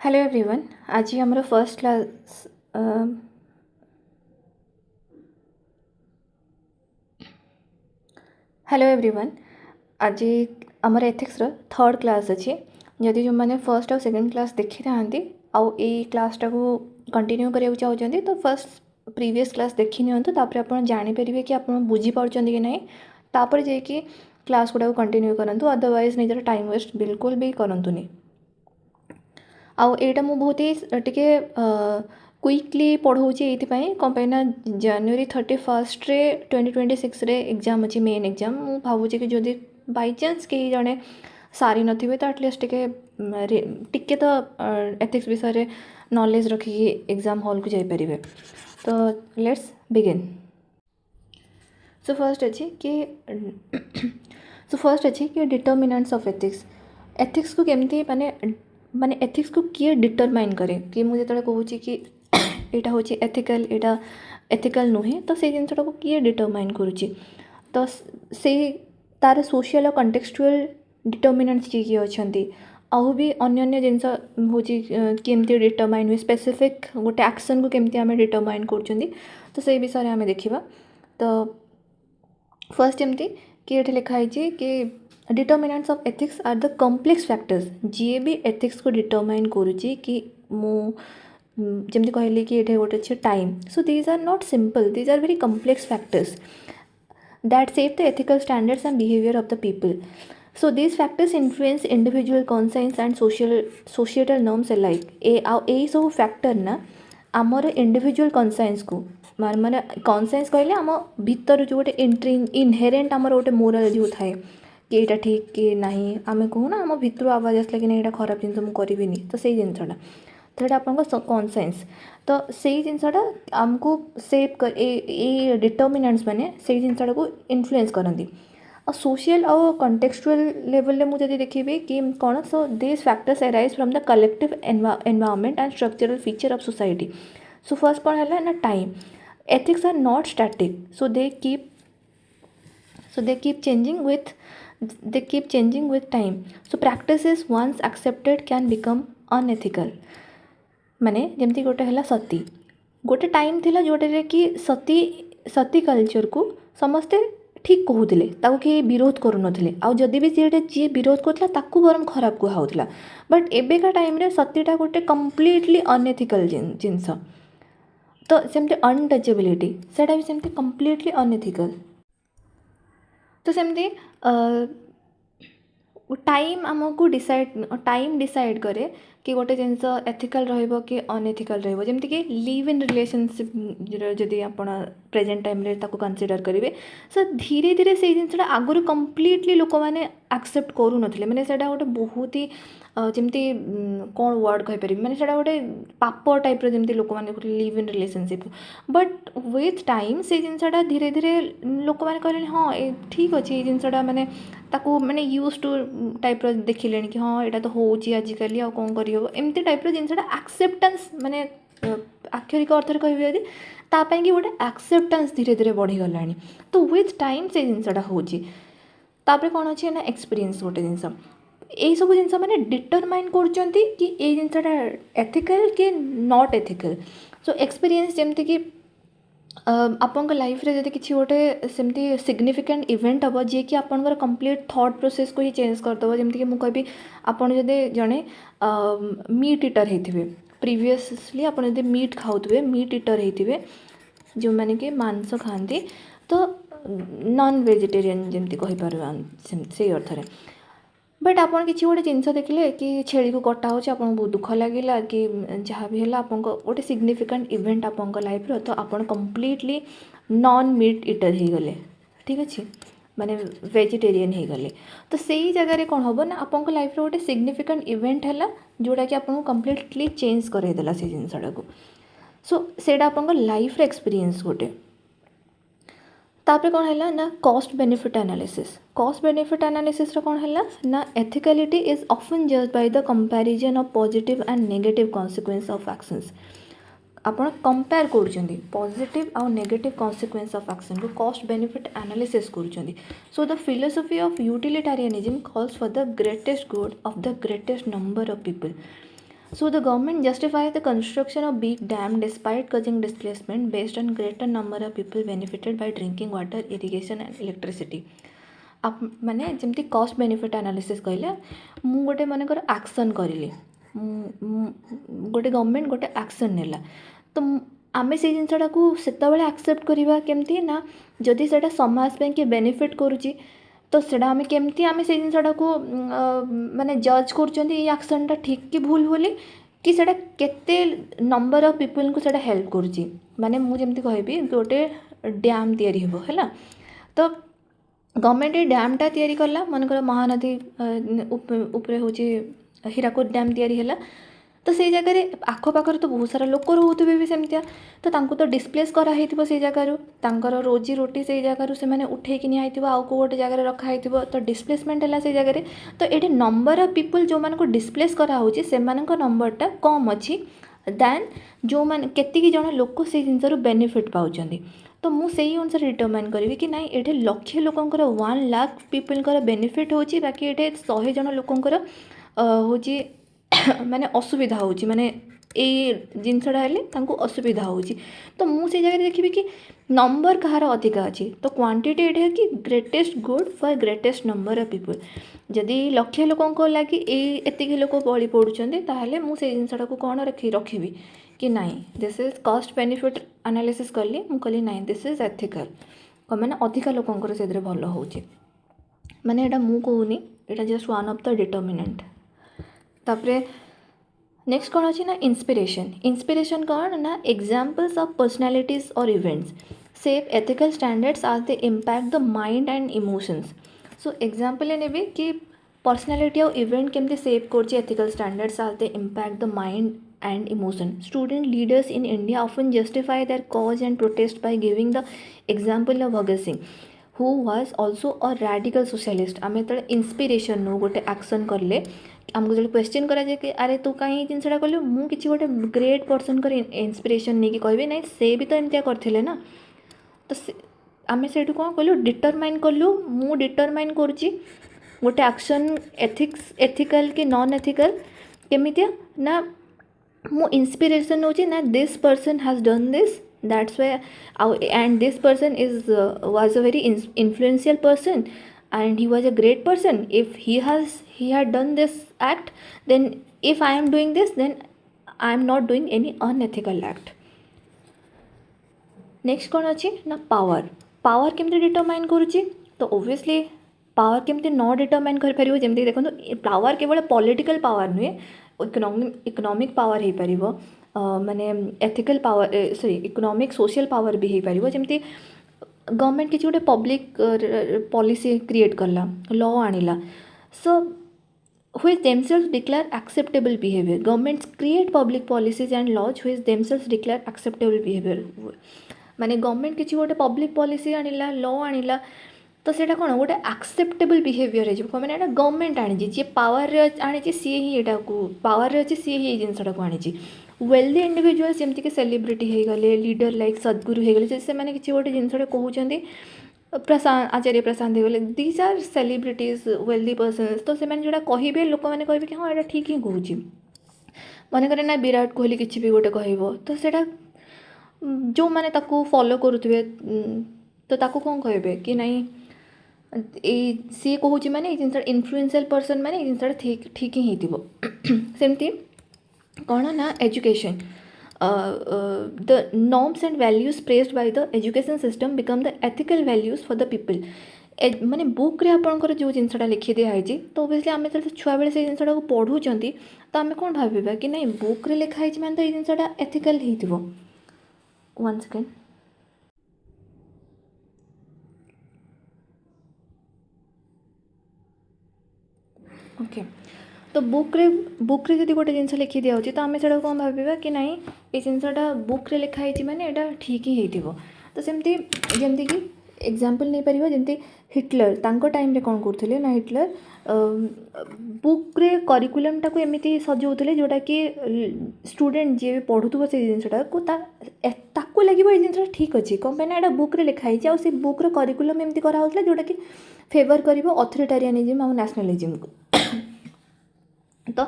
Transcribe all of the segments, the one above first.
Hello everyone. आज हमारा first class hello everyone. आज आमर एथिक्स थर्ड क्लास अच्छी जदि जो मैंने फर्स्ट और सेकंड क्लास देखी था आउ ए क्लासटा को कंटिन्यू करने चाहते तो फर्स्ट प्रीवियस क्लास देखी नियंतु तापर आप जानीपर कि आप बुझीपार कि ना तापर जाकि क्लास गुड़ा कंटिन्यू करूँ अदरवाइज निजर टाइम वेस्ट बिल्कुल भी करंतुनी। आउ एटा मु बहुत ही टिके क्विकली पढ़ाऊँगी ये कौन ना जनवरी 31 रे 2026 रे एग्जाम अच्छी मेन एग्जाम मु भावुँ कि जदि बाय चांस कहीं जड़े सारी नथिबे तो एटलिस्ट टिके तो एथिक्स विषय नॉलेज रखिकी एग्जाम हॉल को जाइपर। तो लेट्स बिगिन। सो फर्स्ट अच्छी कि डिटर्मिनेंट्स ऑफ एथिक्स को केमती माने माने एथिक्स को किए डिटरमाइन करे कि मुझे कहूँ कि यहाँ हूँ एथिकल यहाँ एथिकल नुहे तो से जिनटा को किए डिटरमाइन करुच्ची तो से तार सोशल और कंटेक्चुअल डिटर्मिनेंट्स किए अच्छा आउ भी अन्य जिनस हूँ केमती डिटरमाइन हुए स्पेसिफिक गोटे एक्शन को केमती आम डिटरमाइन कर तो से विषय आम देखा। तो फर्स्ट एमती कि ये लिखाई कि determinants of ethics are the complex factors जी भी एथिक्स को डिटरमाइन करुच्ची कि जमी कहली कि ये गोटे अच्छे time so these are not simple these are very complex factors that save the ethical standards and behaviour of the people. So these factors influence individual conscience and societal norms alike यही सब factor ना आमर individual conscience को माने conscience कहले आम भीतर जो गोटे इनहेरेंट आमर गोटे मोराल जो थाए कि यहाँ ठीक कि नहीं आम कहूना आम भितर आवाज आसला कि यहाँ खराब जिन मुझे करी तो से जिनटा तो यहाँ आप कॉन्साइंस तो से जिनटा आमको सेव कर ए डिटर्मिनेंट्स मैंने से जिनटा को इन्फ्लुएंस करती और सोशल और कंटेक्चुअल लेवल में मुझे देखी कि कौन so this factors arise from the collective environment and structural feature of society. So first कौन है ना time ethics are not static so they keep changing with time so practices once accepted can become unethical माने जमती गोटे है सती गोटे time थिला जोटे कि सती कल्चर को समस्ते ठीक कहूले कि विरोध करूनथिले आ जदि भी जी विरोध करथिला ताकू बरम खराब कहउथिला बट एबेका टाइम रे सतीटा गोटे कम्प्लीटली अनएथिकल जिनस तो सेमती अनटचेबिलिटी से भी सेमती कम्प्लीटली अनएथिकल। तो सेमती टाइम आमको डिसाइड करे कि गोटे जिनस एथिकल रहिबो कि अनएथिकल रहिबो जेमती कि लिव इन रिलेशनशिप जदि आपण प्रेजेंट टाइम रे ताको कंसीडर करेंगे सो धीरे धीरे से जिनसा आगुरी कम्प्लीटली लोक मैंने एक्सेप्ट करू नथिले माने सेटा गोटे बहुत ही जमती कौन वर्ड कहीपर मैंने से गोटे पाप टाइप जमी लोक मैंने live in relationship but with time से जिनसा धीरे धीरे लोक मैंने कहले हाँ ठीक अच्छे ये जिनसा मैंने ताकू मैंने यूज टू टाइप देखिले कि हाँ यहाँ तो हो आजिकल आ कौन कर एमती टाइप जिनसा एक्सेप्टेंस मैंने आक्षरिक अर्थ कह यदि तापाई कि गोटे एक्सेप्टेंस धीरे धीरे बढ़ीगला तो विथ टाइम से जिनसा होपर कौन अच्छे ना एक्सपीरियंस गोटे जिनस यही सब जिन मैंने डिटरमाइन कर जिनसा एथिकल कि नॉट एथिकल सो एक्सपीरियंस जमती कि आपण लाइफ रे जदि किसी गोटे सेमती सिग्निफिकेंट इवेंट हम जी कि आपंकर कंप्लीट थॉट प्रोसेस को ही चेंज करदेव जमीक मुझे कहि आपड़ जदि जड़े मीट इटर होते प्रीवियसली आप मीट खाऊे मीट इटर होते जो मैंने कि मांस खाती तो नॉन वेजिटेरियन जमी कहीपर से अर्थ में बट आप किसी गोटे जिनस देखिले कि छेली को कटा हो बहुत दुख लगे कि जहाँ भी है आप गोटे सिग्निफिकेंट इवेंट आप लाइफ तो आप कम्प्लीटली नॉन मीट इटर हो गले ठीक अच्छे माने वेजिटेरियन हो गले तो से ही जगह कौन हम ना आप लाइफ गोटे सिग्निफिकेंट इवेंट है जोटा कि आपको कम्प्लीटली चेंज करदेला से जिनसा को सो से आप लाइफ एक्सपीरियंस गोटे तापर कौन है ना कॉस्ट बेनिफिट एनालिसिस कौन है ना एथिकलिटी इज ऑफन जज by the comparison of positive and negative consequence of actions आपड़ कंपेयर कर पॉजिटिव आउ नेगेटिव कॉन्सिक्वेंस ऑफ एक्शन को कॉस्ट बेनिफिट एनालिसिस कर so the philosophy of utilitarianism calls for the greatest good of the greatest number of people So the government justifies the construction of big dam despite causing displacement based on greater number of people benefited by drinking water, irrigation and electricity. माने जमती cost benefit analysis कहले मु गोटे मनकर action करिली गोटे government गोटे action नेला तो आमे से जिनसटा को सेतबेले एक्सेप्ट करबा केमती ना जदि सेटा समाज पे के बेनिफिट करूची तो सेटा आमे केमती आमे से जिनसटा को माने जज करचंदी ए एक्शनटा ठीक कि भूल बोली कि सेटा केते नंबर ऑफ पीपल को सेटा हेल्प करूची माने मु जेमती कहबी गोटे डैम तयारी हेबो हैला तो गवर्नमेंट डैमटा तैयारी कला मनकर महानदी उपरे हूँ हीराकुद डैम तैयारी है तो से जगह आखपाखर तो बहुत सारा लोक रोथे भी सेमतिया तो तांको तो डिस्प्लेस कराई से जगार रोजी रोटी से जगार से मैंने उठेकी नि आउ को गोटे जगह रखाई तो डिस्प्लेसमेंट है से जगह तो ये नंबर ऑफ पीपल जो मान को डिस्प्लेस कराऊँगी से नंबरटा कम अच्छी दैन जो मैंने केतिकी जन लोक से जिनसर बेनिफिट पाँच तो मुझे अनुसार डिटरमाइन करी कि नाई ये लक्षे लोकंर 1 लाख पीपल बेनिफिट होची बाकी ये 100 जन लोकंर हूँ माने असुविधा होची माने ये जिनसटा हेल्ले असुविधा होची तो मुझे जगह देखी कि नंबर कहार अधिका अच्छी तो क्वांटिटी ये कि greatest good for greatest number of people जदि लक्षे लोकों लगी एतिकी लोक बड़ी पड़ुचंदी ताहले मुझे जिनसटा को कौन रखी कि नाई this is cost benefit analysis कली मुझे नाई दिस इज एथिकल मैंने अधिका लोकंर से भल हो माने यहाँ मुझे कहूनी यहाँ just one of the determinant तापरे नेक्स्ट कौन अच्छी ना इंस्पिरेशन कौन ना एग्जाम्पल्स ऑफ पर्सनालिटीज और events serve ethical standards are the impact the mind and emotions so example ने भी कि पर्सनालिटी और इवेंट केमती सेव कर ethical standards are the impact the mind and emotion. Student leaders in India often justify their cause and protest by giving the example of Bhagat Singh, who was also a radical socialist. आम जो inspiration no गोटे action कले आमको जो question करा जाए कि अरे तू कहीं जिनसा कलु मु किसी गोटे ग्रेट पर्सन कर इंस्पिरेशन नहीं कि कहबी नहीं से भी तो एमतिया करथिले ना तो आम से कौन कलु डिटरमाइन कलु मु डिटरमाइन करुच्ची गोटे एक्शन एथिकल कि नॉन एथिकल केमितिया ना मो इंस्पिरेशन होची ना this person has done this that's why and this person is was a very influential person and he was a great person. If he had done this act, then if I am doing this, then I am not doing any unethical act. Next कौन अच्छी ना power केमती determine करुच्ची तो obviously power केमती न determine कर पारिबो जेमती देखो power केवल पॉलिटिकल पावर नुहे इकोनॉमिक पावर हो पार माने ethical power sorry economic social power भी हो पार जमती गवर्नमेंट किसी गोटे पब्लिक पॉलिसी क्रिएट करला लॉ आनिला so which themselves declare acceptable behavior. Governments create public policies and laws which themselves declare acceptable behavior. माने गवर्नमेंट किसी गोटे पब्लिक पॉलिसी आनिला लॉ आनिला तो सेटा कौन गोटे एक्सेप्टेबल बिहेवियर है मैंने यहाँ गवर्नमेंट आनी जी पावर आनी सी ही यहाँ को पावर अच्छी सी ही जिनसा को आनी वेल्दी इंडिविजुअल्स जमीक सेलिब्रिटी हो गले लीडर लाइक सद्गुरु हो गले से किसी गोटे जिनसा कहते प्रशांत आचार्य प्रशांत हो गले these are celebrities wealthy person तो से जोटा कहे लोक मैंने कहे कि हाँ यहाँ ठीक ही कहूँ मनकर ना विराट कोहली किसी भी गोटे कह तो सेटा जो मैंने फॉलो करुवे तो ताको कौन कहे कि नहीं सी कहूँ माने जिनसा इन्फ्लुएंशियल पर्सन माने जिनसा ठीक ही सेमती कौन ना education the norms and values praised by the education system become the ethical values for the people. माने बुक रे आपणकर जो जिनसा लिखि दिखाई तो ओबियसली आम जो छुआ बेले से जिनसा पढ़ुं तो आम कौन भाव कि नहीं बुक रे लिखाई मैंने तो ये जिनसा एथिकल हो 1 सेकेंड ओके तो बुक रे जब गोटे जिन लिखि दिया तो आम से कौन भाव कि नहीं ये जिनसा बुक रे लिखाई मैंने यहाँ ठीक ही हो तो सेमती जमती कि एग्जाम्पल नहीं पार जमती हिटलर तांको टाइम रे कौन करते ना हिटलर बुक रे करिकुलमटा को एमती सजाऊे जोटा कि स्टूडेंट जी भी पढ़ुव से जिनसा को लगे ये जिनसा ठीक अच्छे कौन पे ना यहाँ बुक रे लिखाई आ बुक रो करिकुलम एमती कराला जोटा कि फेवर कर अथॉरिटेरियनिज्म और नेशनलिज्म को तो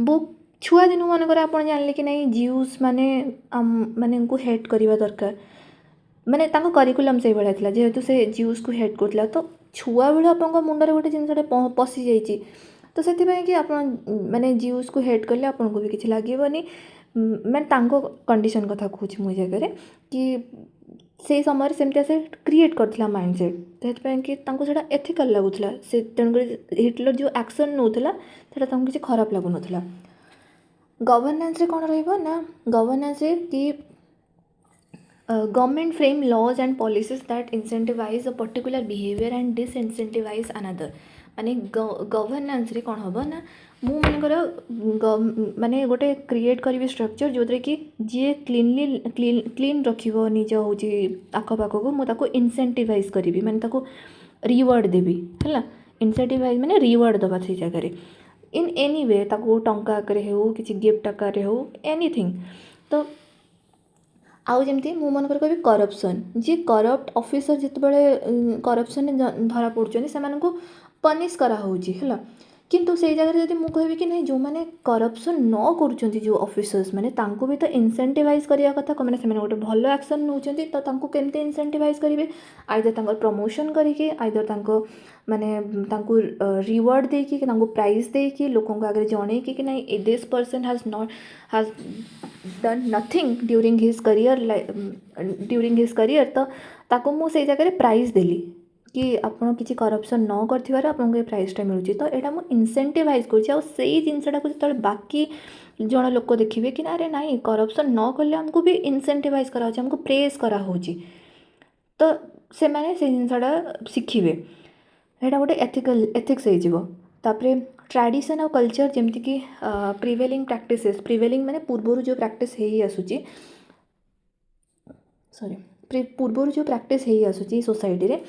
बुक छुआ दिन मनकर आपन जानले कि नहीं जियूस माने माने उनको हेट करवा दरकार माने तांको करिकुलम से भाया था जेहेतु से जियूस को हेट करता तो छुआ बेलू आप मुंडे गोटे जिनसा पशि जाइए तो से कि आप माने जियूस को हेट कले आपको भी किसी लगे मैं कंडीशन कथा कहूँ मो जगह कि से समय सेमती से क्रिएट करथिला माइंडसेट तो कि से एथिकल लगुला से तेणुक हिटलर जो एक्शन नौला से किसी खराब लगुन गवर्नेंस रे कौन रहिबो ना गवर्नेंस कि government frame laws and policies that incentivize a particular behaviour and disincentivize another माने गवर्नेंस रे कौन हम ना मु मनकर माने गोटे क्रिएट करी स्ट्रक्चर जो कि जी क्लीन रखिबो निज होची आखपाख को मुझे इंसेंटिवाइज करी माने ताको रिवार्ड देवी है इंसेंटिवाइज माने रिवार्ड दबा से जगह इन एनी वे ताको टंका आकार हो कि गिफ्ट आकार हो एनीथिंग तो आउ जमती मु मनकर कह करप्शन जी करप्ट ऑफिसर जिते करप्शन धरा पड़ुं से पनिश कराऊँगी किंतु से जगह जब मुझे कि नहीं जो मैंने करप्शन न कर जो ऑफिसर्स मैंने तांको भी तो इंसेंटिवाइज करने कथा मैंने से गोटे भल एक्शन नौ तो केमती इंसेंटिवाइज करेंगे आइदर प्रमोशन करके आइदर माने रिवार्ड देकी प्राइज देकी लोकों आगे जन कि नहीं this person has done nothing during his career तो ताको मु से जगह प्राइज देली कि आपन किसी करप्शन न कर आपको ये प्राइजटा मिलूँ तो यहाँ मुझे इंसेंटिवाइज कर जिनसा जो बाकी जन लोक देखिए कि अरे नाई करप्शन न कले आमको भी इंसेंटिवाइज करा आमको प्रेज कराऊँगी तो से मैंने से जिनसा शिखे यहाँ गोटे एथिक्स होपर ट्रेडिशन और कल्चर जमती कि प्रिवेलिंग प्रैक्टिसेस प्रिवेलिंग माने पूर्वर जो प्रैक्टिस हो आसूची सॉरी पूर्वर जो प्रैक्टिस हो आसूची सोसाइटी रे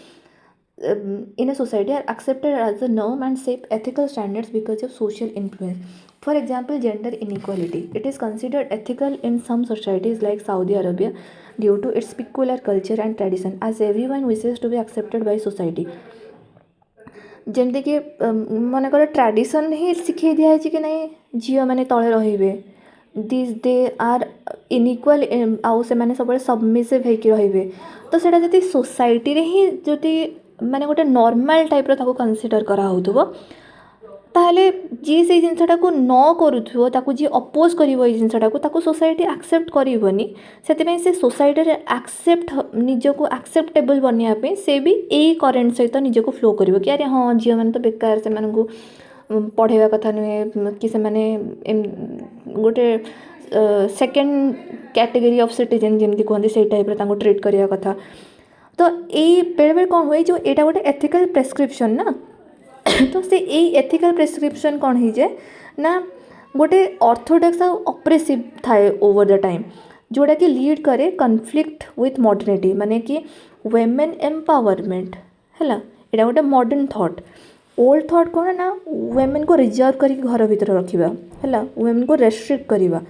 in a society are accepted as the norm and shape ethical standards because of social influence. For example, gender inequality. It is considered ethical in some societies like Saudi Arabia due to its peculiar culture and tradition, as everyone wishes to be accepted by society. जमती कि मनकर tradition ही शिखे दिखाई कि नहीं झील मैंने तले रे this they are इनइक्वाल आउ से मैंने सब सबमिसिव होकर रे तो सेटा जदि सोसाइटी रे ही जदि माने गोटे नॉर्मल टाइप रो कनसीडर करा होतबो ताहले जी से जिनसटा को न करूथो ताको जी अपोज करिवो ए जिनसटा को ताको सोसाइटी एक्सेप्ट करिवोनी सेति से सोसाइटी रे एक्सेप्ट निजो को एक्सेप्टेबल बनिया पे से भी ए करेंट सहित निजो को फ्लो करिवो कि अरे हाँ झील मैंने तो बेकार से मानन को पढ़ेवा कथा नुहे कि से माने गोटे सेकेंड कैटेगरी ऑफ सिटीजन जमती कहते से टाइप रे ट्रीट करिया कथा तो ये बेले बेले कौन हुए जो यहाँ गोटे एथिकल प्रेस्क्रिप्शन ना तो से एथिकल प्रेस्क्रिप्शन कौन हो जाए ना गोटे ऑर्थोडॉक्स और ऑप्रेसिव थाए ओवर द टाइम जोड़ा कि लीड करे कन्फ्लिक्ट विथ मॉडर्निटी माने कि वुमेन एम्पावरमेंट है यहाँ गोटे मॉडर्न थॉट ओल्ड थॉट कौन ना वुमेन को रिजर्व करके घर भीतर रखा है वुमेन को रेस्ट्रिक्ट करवा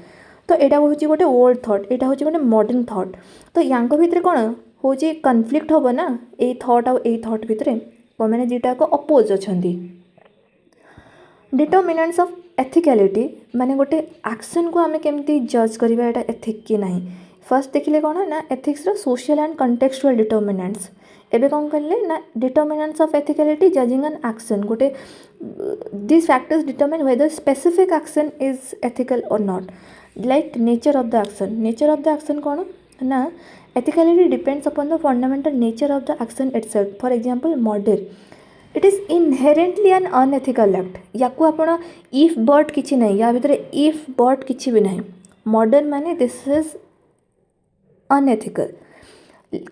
तो यहाँ हूँ गोटे ओल्ड थॉट यहाँ हूँ गोटे मॉडर्न थॉट तो या भितर कौन हूँ कन्फ्लिक्ट हम ना ये थॉट आउ ए थॉट भितर मैंने जीटा को अपोज अच्छा डिटरमिनेंट्स ऑफ एथिकलिटी माने गोटे एक्शन को आम केमती जज करवा यहाँ एथिक कि नहीं फर्स्ट देखिले कौन ना ethics social and contextual determinants एबे कौन कले ना determinants of ethicality judging an action गोटे this factors determine whether specific action is ethical or not like nature of the action कौन ना ethicality depends upon the fundamental nature of the action itself. For example, murder. It is inherently an unethical act. या को आपण if but किछि नहीं या भितर if but किछि भी नहीं मर्डर माने दिस इज अनएथिकल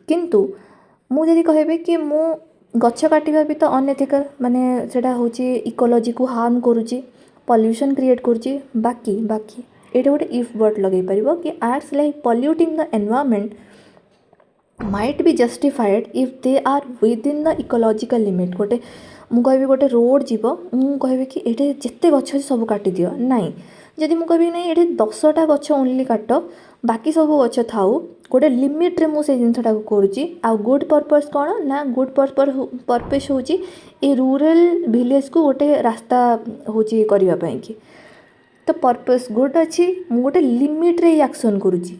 किंतु मु जदि कहबे कि मु गछ काटिबा भी तो अनएथिकल माने सेटा होची इकोलॉजी को हार्म करूची पॉल्यूशन क्रिएट करूची बाकी एटा गोटे if but लगे परिबो कि acts like polluting the environment might be justified if they are within the ecological limit गोटे मु कहबी गोटे रोड जीव मु कहबी कि एटे जिते गछ सब काटी दियो नाई जदि मु कहबी नहीं एटे 10टा गछ ओनली काट बाकी सब गछ थाउ गोटे लिमिट रे मु से जिनसटा को करूची आ गुड पर्पस कौन ना गुड पर्पस होची ए रूरल विलेज को गोटे रास्ता होची करबा पई कि तो पर्पस गुड अच्छी मु गोटे लिमिट रे एक्शन करुँची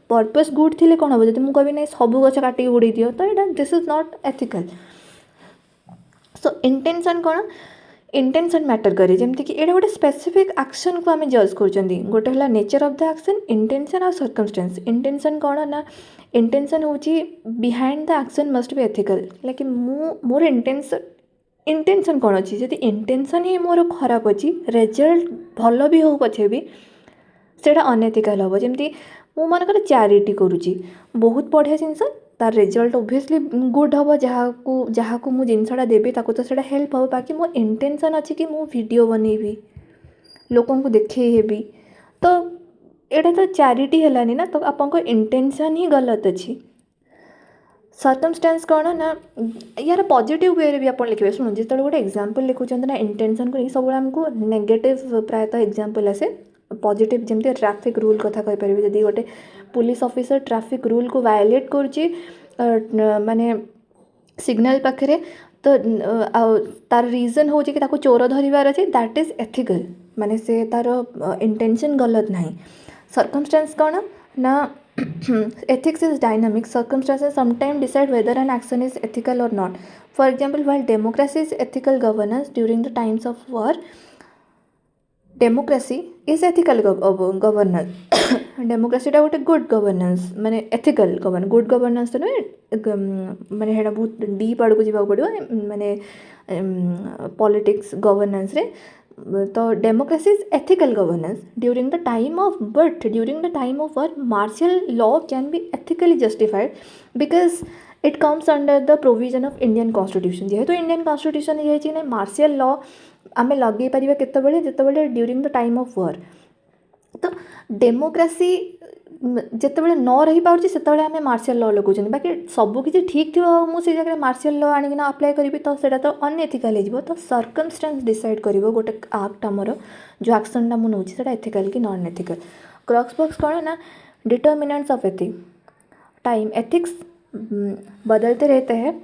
पर्पस गुड थिले कौन हम जब मुझे नहीं सब गछ काटिक उड़े दियो तो यहाँ this is not ethical. So intention कौन इंटेंशन मैटर करे जमती कि एटा गोटे स्पेसिफिक एक्शन को आम जज कर गोटे है nature of the action intention और सर्कमस्टेंस। इंटेंशन कौन ना इंटेंशन हूँ behind the action must be ethical like more intention कौन अच्छी जब इंटेंशन ही मोर खराब अच्छी रिजल्ट भल भी हो पछे भी सेटा अनएथिकल हम जमी मु मनकर चैरिटी करुँची बहुत बढ़िया जिनस तार रिजल्ट ओबियसली गुड हम जहाँ को मु जिनसटा देवी ताको तो सेटा हेल्प हो बाकी मो इंटेंशन अच्छी कि मु वीडियो बनैबी लोकन को देखेबी तो एटा तो चैरिटी हेलानी ना तो आपको इंटेंशन ही गलत अच्छी। सर्कमस्टेंस कौन ना यार पॉजिटिव वे भी आप लिखे शुणु जो गोटे एग्जांपल लिखुं ना इंटेंशन को सब आमको नेगेटिव प्रायतः एग्जांपल आसे पॉजिटिव जमी ट्रैफिक रूल कथा कही पारे जदि गोटे पुलिस ऑफिसर ट्रैफिक रूल को वायलेट करुच्ची माने सिग्नल पाखे तो तार रीजन हो कि ताको चोर धरबार अच्छे दैट इज एथिकल माने से तार इंटेंशन गलत ना। सर्कमस्टेंस कौन ना ethics is dynamic circumstances sometimes decide whether an action is ethical or not. For example, while democracy is ethical governance during the times of war, democracy is ethical governance democracy गोटे good governance माने ethical govern good governance तो नुहे माने हेडा बहुत deep आड़ को जावाक पड़ो माने पॉलिटिक्स गवर्नेंस रे तो democracy is ethical governance during the time of but during the time of work martial law can be ethically justified because it comes under the provision of Indian constitution जेहेतु Indian constitution ये martial law आम लगे पार केतबेले जितेबाला during the time of war तो democracy जितेबाला न रही पार्टी से आम मार्शल लॉ लगाऊँ बाकी सबकि ठीक थी मुझे जगह मार्शल लॉ आनिकिना अप्लाई करी तो सेटा तो अनएथिकल हो तो सर्कमस्टेंस डिसाइड कर गोटे एक्ट आमर जो एक्शनटा मुझे एथिकल कि नॉन एथिकल। क्रक्स बॉक्स कौन ना determinants of ethics time ethics बदलते रहते हैं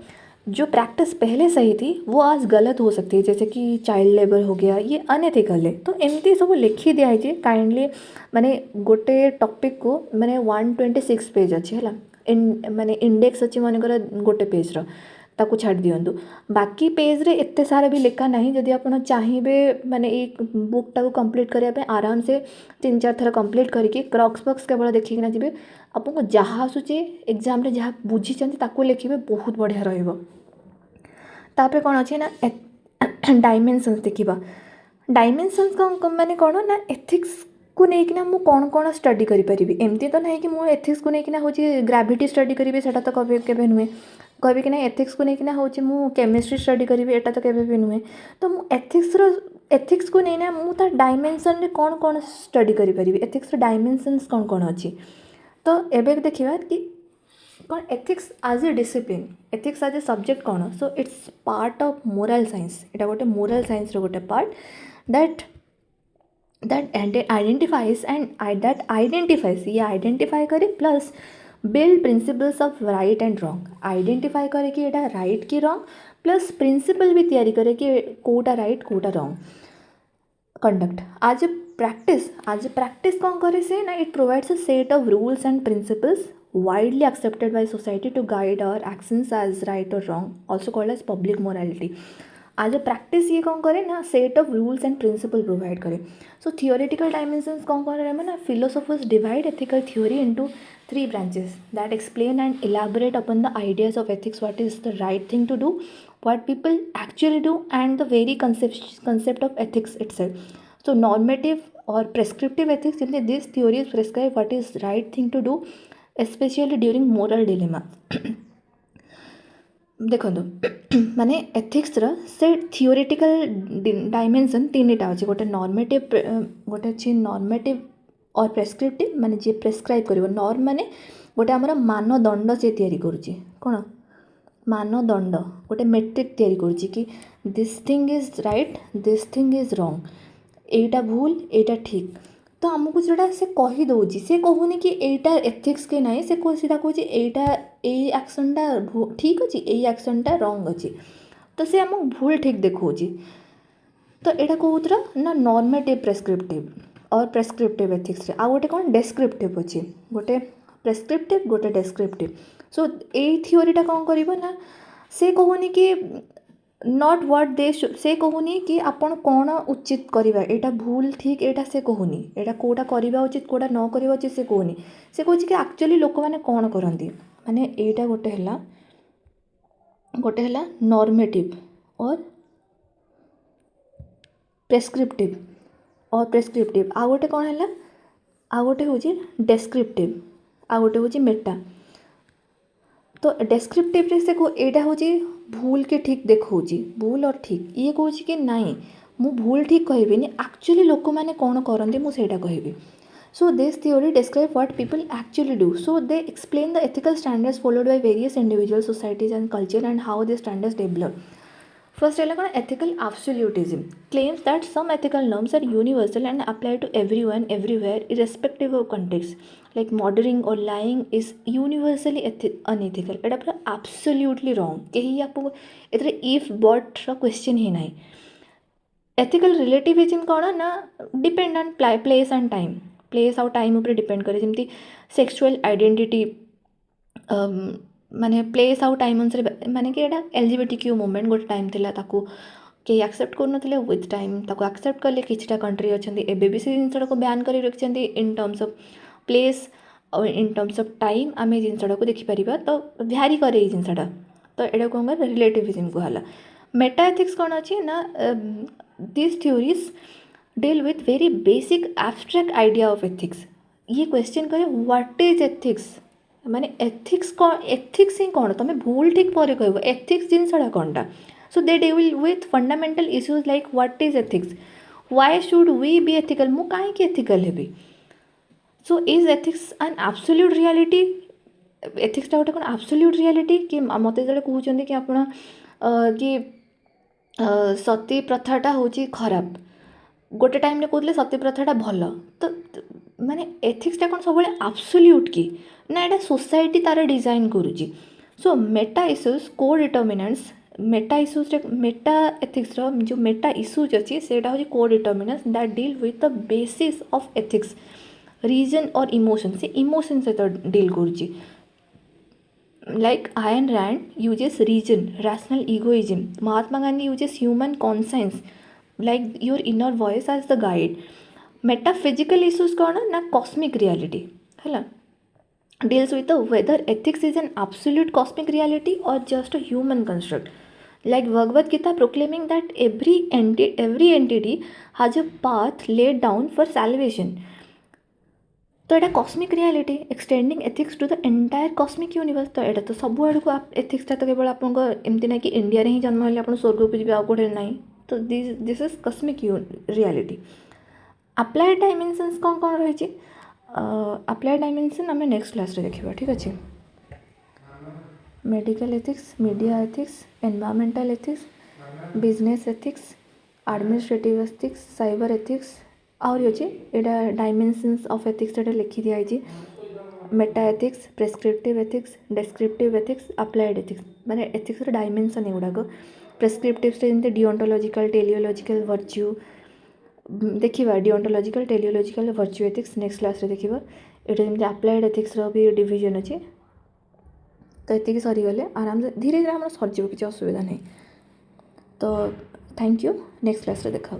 जो प्रैक्टिस पहले सही थी वो आज गलत हो सकती है जैसे कि चाइल्ड लेबर हो गया ये अनएथिकल है तो एमती सब लिखी दिखाई काइंडली माने गोटे टॉपिक को माने 126 पेज अच्छे है माने इंडेक्स अच्छी मनकर गोटे पेज्र ताकू छाड़ दिंतु बाकी पेज्रे एत सारा भी लिखा ना जदि आप चाहिए माने एक बुकटा को कंप्लीट करने आराम से 3-4 थर कंप्लीट करके क्रक्स बॉक्स केवल देखिकिना जी आपको जहाँ आसूचे एग्जाम रे जहाँ बुझी ताकू लिखे बहुत बढ़िया रहिबो। तापर कौन अच्छे ना डायमेंशंस देखा डायमेंशंस माने कौन ना एथिक्स को लेकिन मु कौन कौन स्टडी करी एमती तो नहीं कि मुझे एथिक्स को लेकिन हूँ ग्राविटी स्टडी करी से तो कभी नुहे कह कि ना एथिक्स को लेकिन हूँ मु केमिस्ट्री स्टडी करी एटा तो केवे भी नुहे तो मु एथिक्स को नहीं ना मुझे डायमेंशन रे कौन कौन स्टडी करी एथिक्स डायमेंशंस कौन कौन अच्छी तो एवं देखा कि कौन एथिक्स आज ए डिसिप्लिन एथिक्स आज ए सब्जेक्ट कौन so it's part of moral science यहाँ गोटे मोरल साइंस गोटे part that identifies and that identifies ये आइडेंटिफाई करे plus build principles of right and wrong identify करे कि यहाँ राइट कि रॉन्ग प्लस प्रिंसिपल भी तैयारी करे कि कोटा राइट कोटा रॉन्ग कंडक्ट आज प्रैक्टिस कौन करे से ना it provides a set of rules and principles widely accepted by society to guide our actions as right or wrong also called as public morality। आज प्रैक्टिस ये कौन करे ना set of rules and principle provide करे। So theoretical dimensions कौन कौन रहे ना philosophers divide ethical theory into 3 branches that explain and elaborate upon the ideas of ethics what is the right thing to do what people actually do and the very concept of ethics itself। So normative or prescriptive ethics simply these theories prescribe what is right thing to do especially during moral dilemma। देखो माने ethics से theoretical dimension 3टा अच्छे गोटे normative गोटे अच्छी normative और prescriptive माने जे prescribe करिवो norm माने गोटे आमर मानदंड से तैयारी करुच्ची कौन मानदंड गोटे मेट्रिक तैयारी करुच्ची कि this thing is right this thing is wrong एटा भूल एटा ठीक तो आमको जोड़ा से कहीदे से कहूनी कि एटा एथिक्स के ना से सीधा कहे एटा ये एक्शनटा ठीक अच्छे ये एक्शनटा रॉन्ग अच्छे तो से आमको भूल ठीक देखा तो यहाँ कौतर ना नॉर्मेटिव प्रेस्क्रिप्टिव और प्रेस्क्रिप्टिव एथिक्स आ गोटे कौन डेस्क्रिप्टिव अच्छी गोटे प्रेस्क्रिप्टिव गोटे डेस्क्रिप्टिव सो ये थ्योरीटा कौन करिबो ना से कहूनी कि नॉट व्हाट दे से कहूनी कि आपण कौन उचित करवा यहाँ भूल ठीक यहाँ से कहूनी यहाँ कौटा करवा उचित कौटा न करवा उचित से कहूनी से कहूँ कि एक्चुअली लोक मैंने कौन करती माने यहाँ गोटे है नॉर्मेटिव और प्रेस्क्रिप्टिव आ गोटे कौन है आ गोटे हूँ डेस्क्रिप्टिव आ गोटे हूँ मेटा तो डेस्क्रिप्टिव रे से यहाँ हूँ भूल के ठीक देखा भूल और ठीक ये कहूँ कि नाई मु भूल ठीक कहबी एक्चुअली लोक मैंने कौन करती मुझे कहबी so this theory describe what people actually do so they explain the ethical standards followed by various individual societies and culture and how they standards develop first है कौन ethical absolutism claims that some ethical norms are universal and apply to everyone everywhere irrespective of context like murdering और lying is universally unethical एटा पूरा absolutely wrong कहीं आपको एथरे if but question ही ना एथिकल रिलेटिविज्म कौन ना depend on place and time place आउ टाइम उपर डिपेंड करे जमती सेक्सुअल आइडेंटिटी माने प्लेस आउ टाइम अनुसार माने कि एटा एलजीबीटीक्यू मूवमेंट गोटे टाइम थिला ताकू के एक्सेप्ट करनथिले विथ टाइम ताकू एक्सेप्ट कले किछटा कंट्री अछंती एबे भी से जिनसडा को बैन करी रखछंती इन टर्म्स ऑफ प्लेस और इन टर्म्स ऑफ टाइम आमे जिनसडा को देखि परिबा तो भ्यारी करे ई जिनसडा तो एटा को हमर रिलेटिविज्म को हला मेटा एथिक्स कोन अछि ना this theories deal with very basic abstract idea of ethics ये क्वेश्चन करे व्हाट इज एथिक्स माने एथिक्स कौन एथिक्स ही कौन तुम भूल ठीक पर कह एथिक्स जिनसा कौनटा so they deal with fundamental issues like what is ethics why should we be ethical मु कहीं एथिकल हेबी so is ethics an absolute reality एथिक्सटा गोटे कौन एब्सोल्यूट रियलिटी कि मत जो कहते कि आप कि सती प्रथाटा हूँ खराब गोटे टाइम कहते सती प्रथाटा भल तो माने एथिक्सटा कौन सब एब्सोल्यूट कि ना यहाँ सोसाइटी तार डिजाइन करुच्ची सो मेटा इश्यूज को determinants meta issues meta ethics जो मेटा इश्यूज अच्छी से को determinants that deal with the basis of ethics reason और इमोशन से इमोशन से तो डील करुच्ची like Ayn Rand uses reason rational egoism Mahatma Gandhi uses human conscience like your inner voice as the guide metaphysical issues कौन ना cosmic reality है deals with the whether ethics is an absolute cosmic reality or just a human construct. Like Bhagavad Gita proclaiming that every entity has a path laid down for salvation. तो यहाँ cosmic reality extending ethics to the entire cosmic universe तो यहाँ तो सब आड़ को एथिक्सटा तो केवल आप एमती ना कि इंडिया रे ही जन्म हेल्ले आप स्वर्ग को जी आउे ना तो this is cosmic reality applied dimensions कौन कौन रही अप्लाइड डायमेंशन आम नेक्स्ट क्लास रे देखा ठीक अच्छे medical ethics media ethics environmental ethics business ethics administrative ethics cyber ethics आउरी अच्छे यहाँ डायमेंशन्स ऑफ एथिक्स लिखी दिखाई meta ethics prescriptive ethics descriptive ethics applied ethics माने एथिक्स डायमेंशन एगुड़ाक प्रेस्क्रिप्टिव जमी डिओंटोलॉजिकल टेलियोलॉजिकल वर्च्यू देखा deontological teleological virtue ethics next class रे देखा ये जमी अप्लाइड एथिक्स भी डिविजन अच्छे तो ये सरीगले आराम से धीरे धीरे आम सरीज किसी असुविधा नहीं तो थैंक यू नेक्स्ट क्लास रे देखा।